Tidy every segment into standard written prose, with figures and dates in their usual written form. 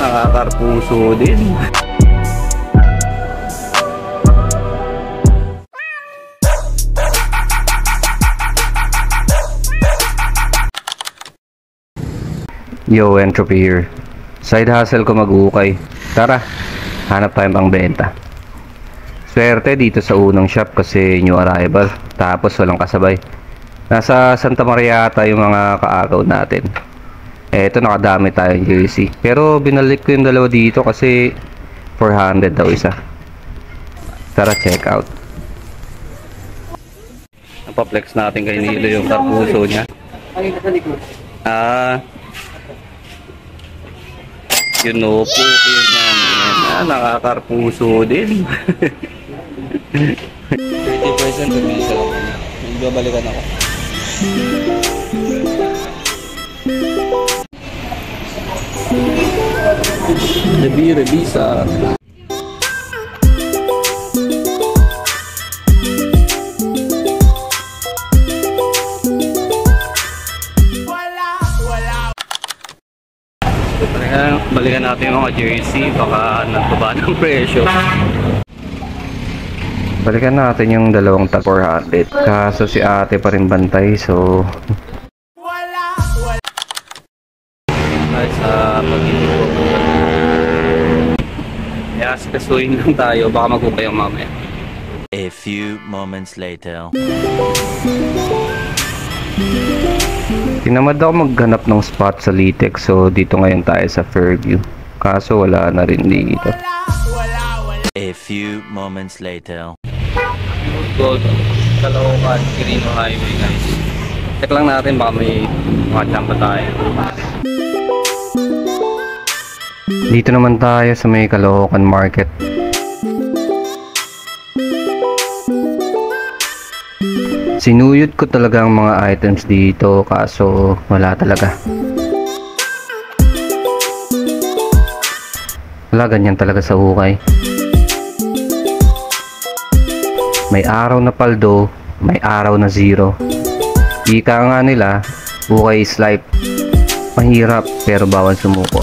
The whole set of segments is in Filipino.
Nakakarpuso din. Yo, Entropy here. Side hustle ko mag-ukay. Tara, hanap tayong pang benta. Swerte dito sa unang shop kasi new arrival. Tapos walang kasabay. Nasa Santa Maria ata yung mga kaagaw natin. Eto, nakadami tayong jersey. Pero binalik ko yung dalawa dito kasi 400 daw isa. Tara, check out. Napaplex natin kay Nilo yung karpuso niya. Yun o po, yun yan. Nakakarpuso din. 30% kumisa lang kanya. Magbabalikan ako. Revisa. Balikan natin yung mga jersey, baka nagtuba ng presyo. Balikan natin yung dalawang tag 400. Kaso si ate pa rin bantay, so ay sa pag-ibig. Kaya kasuhin lang tayo, baka mag-upay yung mamaya. A few moments later. Tinamad ako maghanap ng spot sa Litex, so dito ngayon tayo sa Fairview. Kaso wala na rin dito. A few moments later. Gold, Caloocan, Quirino Highway guys. Check lang natin baka may mga chamba tayo. Dito naman tayo sa may Caloocan Market. Sinuyod ko talaga ang mga items dito kaso wala talaga. Wala, ganyan talaga sa hukay. May araw na paldo, may araw na zero. Ika nga nila, hukay is life. Mahirap pero bawal sumuko.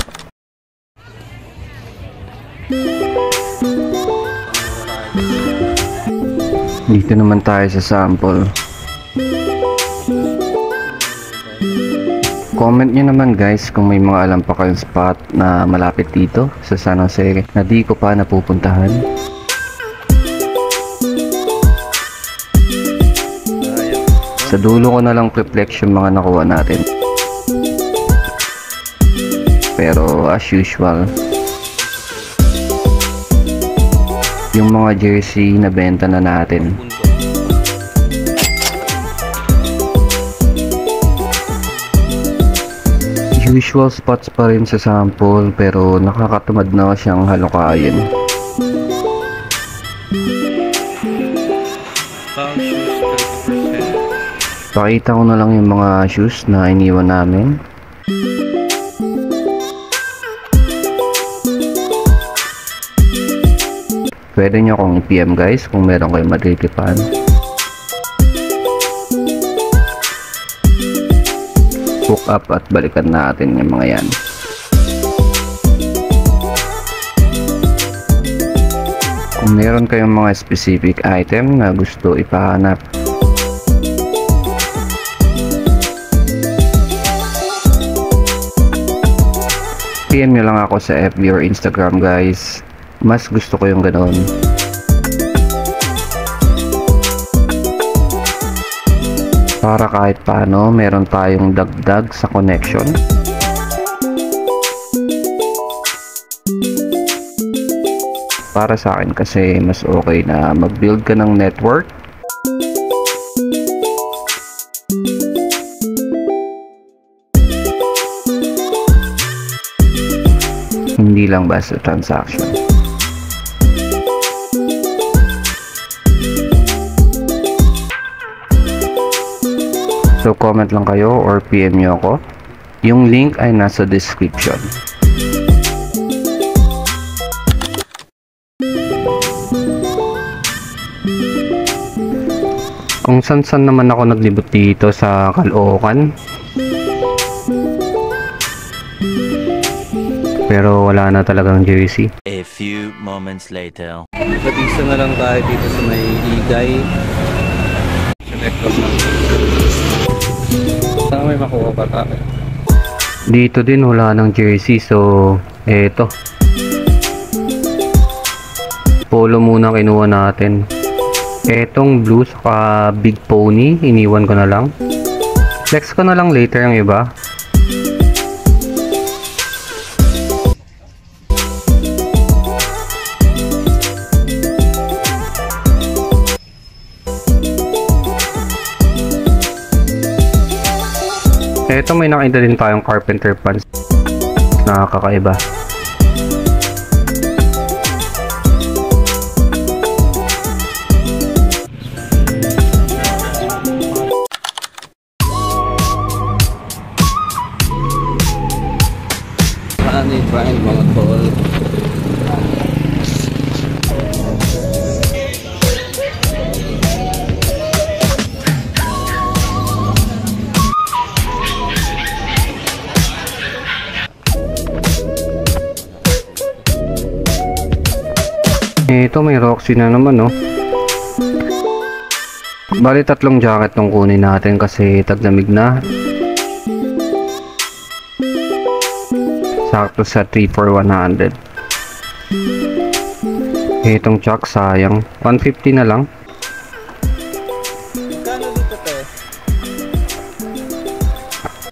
Dito naman tayo sa sample. Comment nyo naman guys kung may mga alam pa kayong spot na malapit dito sa San Jose na di ko pa napupuntahan. Sa dulo ko na lang reflex yung mga nakuha natin. Pero as usual, yung mga jersey na benta na natin. Usual spots pa rin sa sample pero nakakatamad na siyang halukayin. Pakita ko na lang yung mga shoes na iniwan namin. Pwede nyo akong i-PM guys kung meron kayong matitipan. Hook up at balikan natin yung mga yan. Kung meron kayong mga specific item na gusto ipahanap, PM nyo lang ako sa FB or Instagram guys. Mas gusto ko yung ganoon. Para kahit paano meron tayong dagdag sa connection. Para sa akin kasi mas okay na mag-build ka ng network hindi lang basta transaction. So comment lang kayo or PM nyo ako. Yung link ay nasa description. Kung san-san naman ako naglibot dito sa Caloocan. pero wala na talagang jersey. A few moments later. Batista na lang tayo dito sa may Igay. Selector na. Saan may makuha pa tayo? Dito din wala ng jersey, so eto. Polo muna kinuha natin. Etong blue saka big pony, iniwan ko na lang. Flex ko na lang later yung iba. Eto, may nakita din tayong carpenter pants na kakaiba. Honey, Brian, mga tol. Ito, may Roxy na naman, no? Bali, 3 jacket tong kunin natin kasi taglamig na. Sakto sa 3 for 100. Itong Chuck, sayang. 150 na lang. Kano dito, te?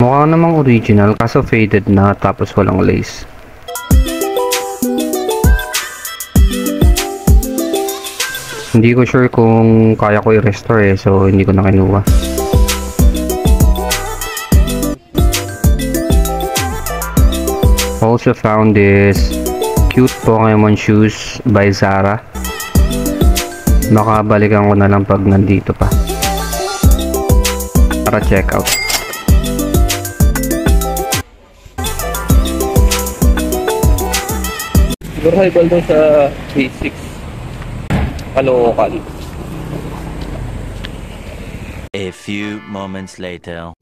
Mukha namang original kaso faded na tapos walang lace. Hindi ko sure kung kaya ko i-restore so hindi ko na kinuha. Also found this cute Pokemon shoes by Zara. Baka balikan ko na lang pag nandito pa para check out. Siguro rival doon sa basics. Kalookan. A few moments later.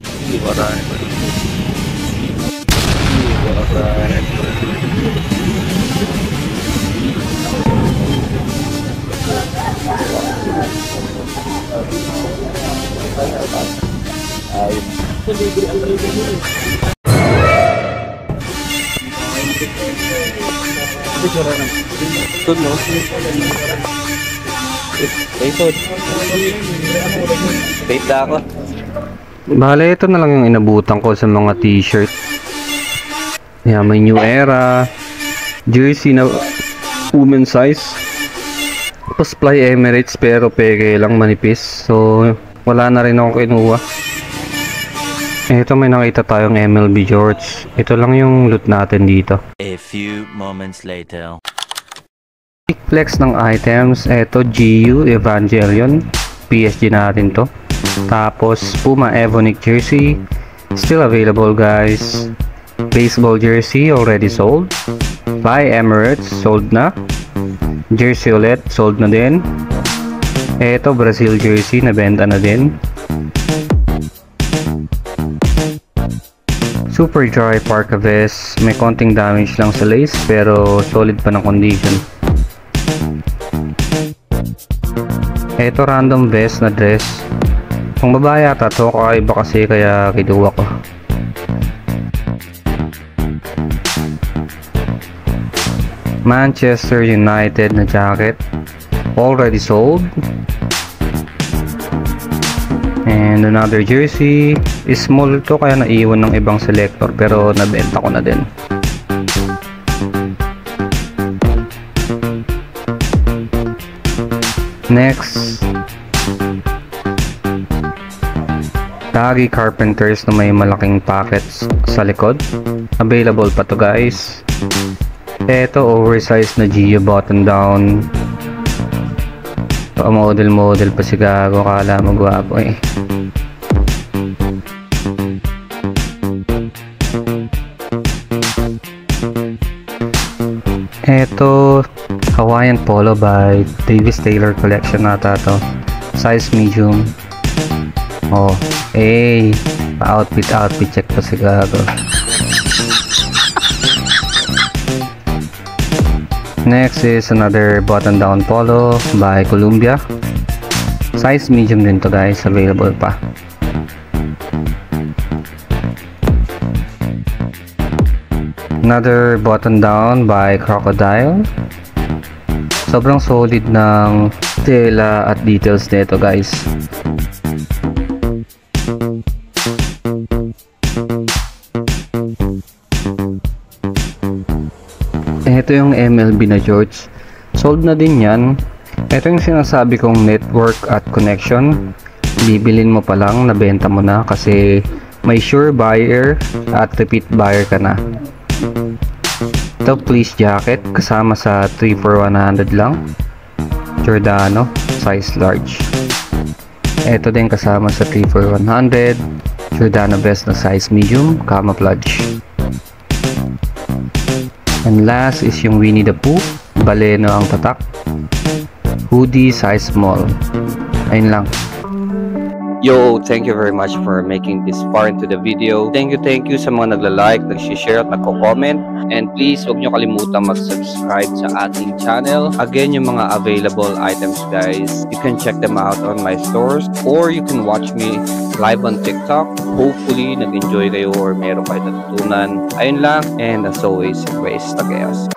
Good, no? Isod. Wait na ako. Bale, ito na lang yung inabutan ko sa mga t-shirt. Yeah, may New Era jersey na women size. Fly Emirates pero peke lang, manipis. So, wala na rin ako kinuha. Ito, may nakita tayong MLB George. Ito lang yung loot natin dito. A few moments later. Flex ng items. Ito, GU Evangelion. PSG natin to. Tapos, Puma Evonic jersey. Still available, guys. Baseball jersey already sold. Fly Emirates sold na. Jersey ulit sold na din. Ito, Brazil jersey nabenta na din. Super dry parka vest. May konting damage lang sa lace pero solid pa ng condition. Ito, random vest na dress. Kung babae ata to, kakaiba kasi kaya kinuha ko. Manchester United na jacket already sold. And another jersey, small to kaya naiwan ng ibang selector pero nabenta ko na din. Next, Tagi Carpenters na may malaking pockets sa likod. Available pa to, guys. Ito, oversized na Gio button down. Model pa si Gago, kala mo gwapo eh. Ito, Hawaiian Polo by Davis Taylor Collection nata to. Size medium. Oh, outfit check pa si Gago. Next is another button down polo by Columbia. Size medium din to guys, available pa. Another button down by Crocodile. Sobrang solid ng tela at details nito guys. Ito yung MLB na shorts. Sold na din yan. Ito yung sinasabi kong network at connection. Bibilin mo pa lang, nabenta mo na kasi may sure buyer at repeat buyer ka na. Ito fleece jacket kasama sa 3 for 100 lang. Giordano size large. Ito din kasama sa 3 for 100. Giordano vest na size medium, camouflage. And last is yung Winnie the Pooh, baleno ang tatak. Hoodie size small. Ayun lang. Yo, thank you very much for making this far into the video. Thank you sa mga nagla-like, nag-share at nagko-comment. And please, huwag nyo kalimutan mag-subscribe sa ating channel. Again, yung mga available items guys, you can check them out on my stores or you can watch me live on TikTok. Hopefully, nag-enjoy kayo or meron kayo natutunan. Ayun lang, and as always, embrace the chaos.